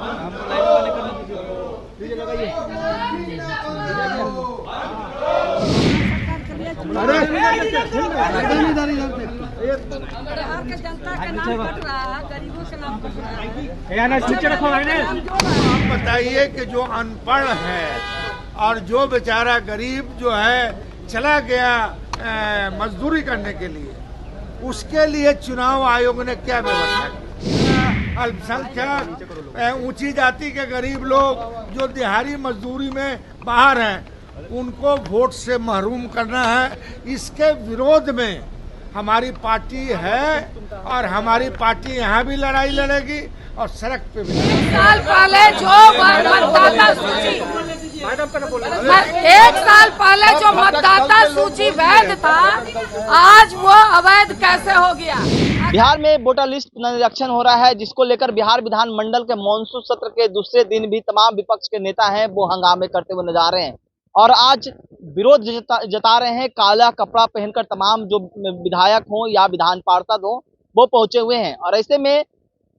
बिहार के जनता के नाम कट रहा है, गरीबों के नाम कट रहा है। आप बताइए कि जो अनपढ़ है और जो बेचारा गरीब जो है चला गया मजदूरी करने के लिए, उसके लिए चुनाव आयोग ने क्या व्यवस्था की? अल्पसंख्यक ऊंची जाति के गरीब लोग जो दिहाड़ी मजदूरी में बाहर हैं, उनको वोट से महरूम करना है। इसके विरोध में हमारी पार्टी है और हमारी पार्टी यहाँ भी लड़ाई लड़ेगी और सड़क पे भी। 1 साल पहले जो मतदाता सूची, 1 साल पहले जो मतदाता सूची वैध था, आज वो अवैध कैसे हो गया? बिहार में वोटर लिस्ट पुनरीक्षण हो रहा है, जिसको लेकर बिहार विधानमंडल के मॉनसून सत्र के दूसरे दिन भी तमाम विपक्ष के नेता हैं वो हंगामे करते हुए नजर आ रहे हैं और आज विरोध जता रहे हैं। काला कपड़ा पहनकर तमाम जो विधायक हों या विधान पार्षद हों वो पहुंचे हुए हैं और ऐसे में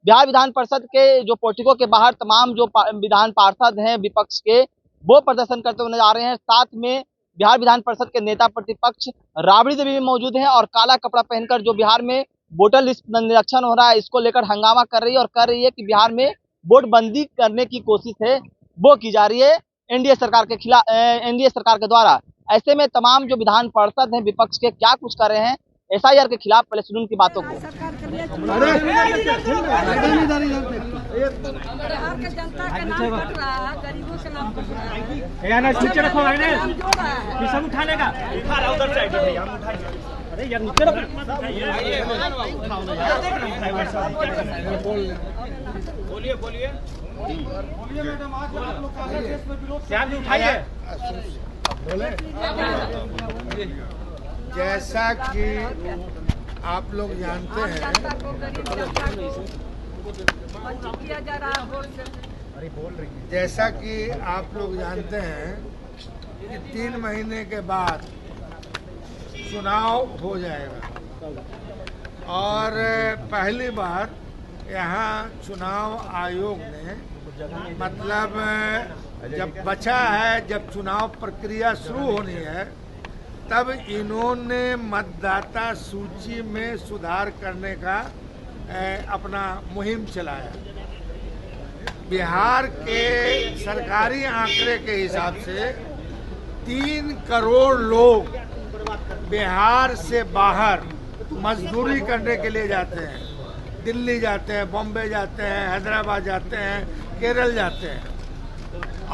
बिहार विधान परिषद के जो पोर्टिको के बाहर तमाम जो विधान पार्षद हैं विपक्ष के, वो प्रदर्शन करते हुए नजर आ रहे हैं। साथ में बिहार विधान परिषद के नेता प्रतिपक्ष राबड़ी देवी भी मौजूद हैं और काला कपड़ा पहनकर जो बिहार में वोटर लिस्ट निरीक्षण हो रहा है इसको लेकर हंगामा कर रही है और कह रही है कि बिहार में वोट बंदी करने की कोशिश है वो की जा रही है एनडीए सरकार के खिलाफ, एनडीए सरकार के द्वारा। ऐसे में तमाम जो विधान पार्षद हैं विपक्ष के क्या कुछ कर रहे हैं एसआईआर के खिलाफ, पहले सुन उनकी बातों को। बिहार के जनता के नाम कट रहा है, गरीबों के नाम कट रहा है। सब उठाने का उधर साइड भैया हम उठाएंगे। अरे यार नीचे रखो। बोलिए बोलिए बोलिए मैडम, आज आप लोग का देश में विरोध श्याम जी उठाइए। बोले जैसा कि आप लोग जानते हैं, जैसा कि आप लोग जानते हैं कि 3 महीने के बाद चुनाव हो जाएगा और पहली बार यहाँ चुनाव आयोग ने मतलब जब बचा है, जब चुनाव प्रक्रिया शुरू होनी है, तब इन्होंने मतदाता सूची में सुधार करने का अपना मुहिम चलाया। बिहार के सरकारी आंकड़े के हिसाब से 3 करोड़ लोग बिहार से बाहर मजदूरी करने के लिए जाते हैं। दिल्ली जाते हैं, बॉम्बे जाते हैं, हैदराबाद जाते हैं, केरल जाते हैं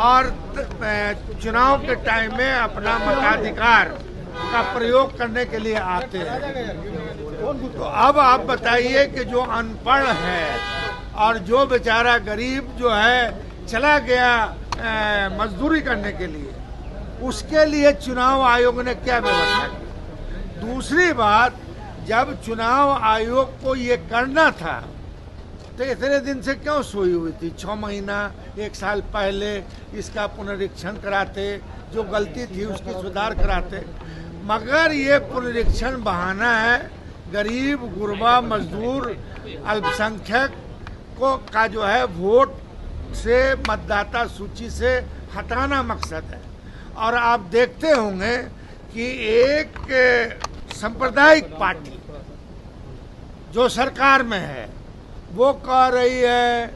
और चुनाव के टाइम में अपना मताधिकार का प्रयोग करने के लिए आते हैं। तो अब आप बताइए कि जो अनपढ़ है और जो बेचारा गरीब जो है चला गया मजदूरी करने के लिए, उसके लिए चुनाव आयोग ने क्या व्यवस्था की? दूसरी बात, जब चुनाव आयोग को ये करना था तो इतने दिन से क्यों सोई हुई थी? 6 महीना 1 साल पहले इसका पुनरीक्षण कराते, जो गलती थी उसकी सुधार कराते। मगर ये पुनरीक्षण बहाना है, गरीब गुरबा मजदूर अल्पसंख्यक को का जो है वोट से मतदाता सूची से हटाना मकसद है। और आप देखते होंगे कि एक सांप्रदायिक पार्टी जो सरकार में है वो कह रही है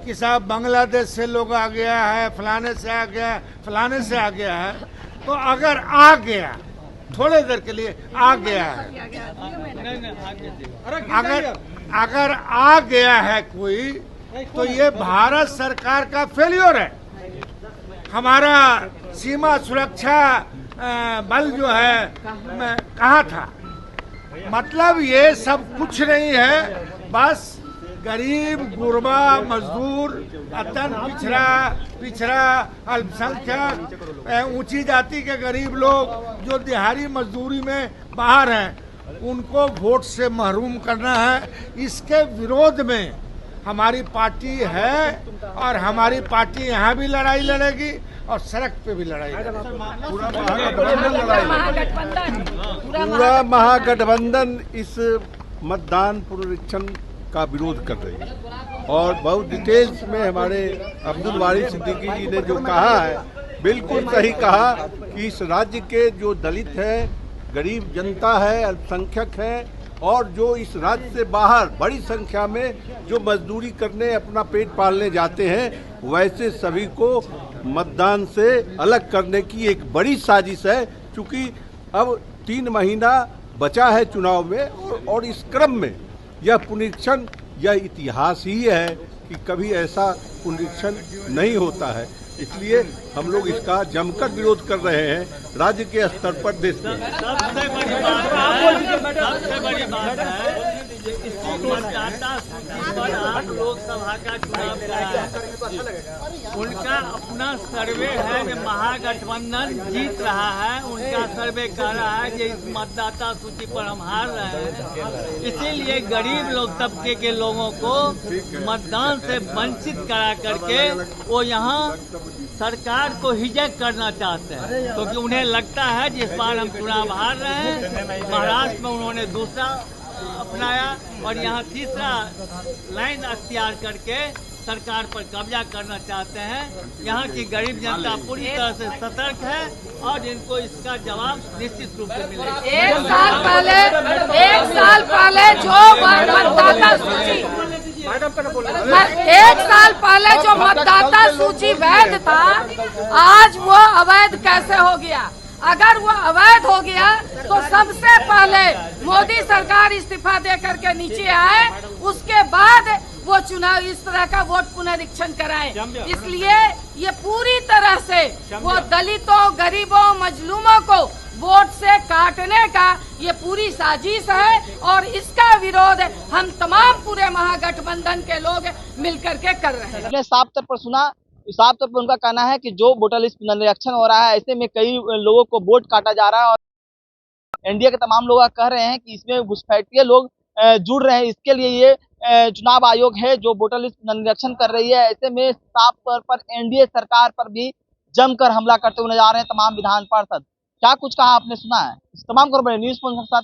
कि साहब बांग्लादेश से लोग आ गया है, फलाने से आ गया, फलाने से आ गया है। तो अगर आ गया, थोड़े देर के लिए आ गया है, अगर आ गया है कोई, तो ये भारत सरकार का फेल्योर है। हमारा सीमा सुरक्षा बल जो है कहाँ था? मतलब ये सब कुछ नहीं है, बस गरीब गुरबा मजदूर अत्यंत पिछड़ा अल्पसंख्यक ऊंची जाति के गरीब लोग जो दिहाड़ी मजदूरी में बाहर हैं, उनको वोट से महरूम करना है। इसके विरोध में हमारी पार्टी है और हमारी पार्टी यहाँ भी लड़ाई लड़ेगी और सड़क पे भी लड़ाई लड़ेगी। पूरा महागठबंधन इस मतदान पुनरीक्षण का विरोध कर रही है। और बहुत डिटेल्स में हमारे अब्दुल वारिस सिद्दीकी जी ने जो कहा है, बिल्कुल सही कहा कि इस राज्य के जो दलित है, गरीब जनता है, अल्पसंख्यक है, और जो इस राज्य से बाहर बड़ी संख्या में जो मजदूरी करने अपना पेट पालने जाते हैं, वैसे सभी को मतदान से अलग करने की एक बड़ी साजिश है। क्योंकि अब 3 महीना बचा है चुनाव में, और इस क्रम में यह पुनरीक्षण, यह इतिहास ही है कि कभी ऐसा पुनरीक्षण नहीं होता है। इसलिए हम लोग इसका जमकर विरोध कर रहे हैं राज्य के स्तर पर, देश में। सबसे बड़ी बात है इसकी मतदाता सूची पर आप लोकसभा का चुनाव कराया, उनका अपना सर्वे है कि महागठबंधन जीत रहा है, उनका सर्वे कर रहा है कि इस मतदाता सूची पर हम हार रहे हैं, इसीलिए गरीब लोग तबके के लोगों को मतदान से वंचित करा करके वो यहाँ सरकार को हिजक करना चाहते हैं, क्योंकि उन्हें लगता है कि इस बार हम चुनाव हार रहे हैं। महाराष्ट्र में उन्होंने दूसरा अपनाया और यहाँ तीसरा लाइन अख्तियार करके सरकार पर कब्जा करना चाहते हैं। यहाँ की गरीब जनता पूरी तरह से सतर्क है और इनको इसका जवाब निश्चित रूप से मिलेगा। एक साल पहले जो मतदाता सूची मतदाता सूची वैध था, आज वो अवैध कैसे हो गया? अगर वो अवैध हो गया तो सबसे पहले मोदी सरकार इस्तीफा दे करके नीचे आए, उसके बाद वो चुनाव इस तरह का वोट पुनरीक्षण कराए। इसलिए ये पूरी तरह से वो दलितों, गरीबों, मजलूमों को वोट से काटने का ये पूरी साजिश है और इसका विरोध हम तमाम पूरे महागठबंधन के लोग मिलकर के कर रहे हैं। आपने साफ तौर पर सुना, साफ तौर पर उनका कहना है कि जो वोटर लिस्ट पुनरीक्षण हो रहा है, ऐसे में कई लोगों को वोट काटा जा रहा है और एनडीए के तमाम लोग कह रहे हैं कि इसमें घुसपैठिए लोग जुड़ रहे हैं। इसके लिए ये चुनाव आयोग है जो वोटर लिस्ट पुनरीक्षण कर रही है। ऐसे में साफ तौर पर एनडीए सरकार पर भी जमकर हमला करते हुए नजर आ रहे हैं तमाम विधान पार्षद। क्या कुछ कहा आपने सुना है? इस तमाम खबरें न्यूज़ 5 के साथ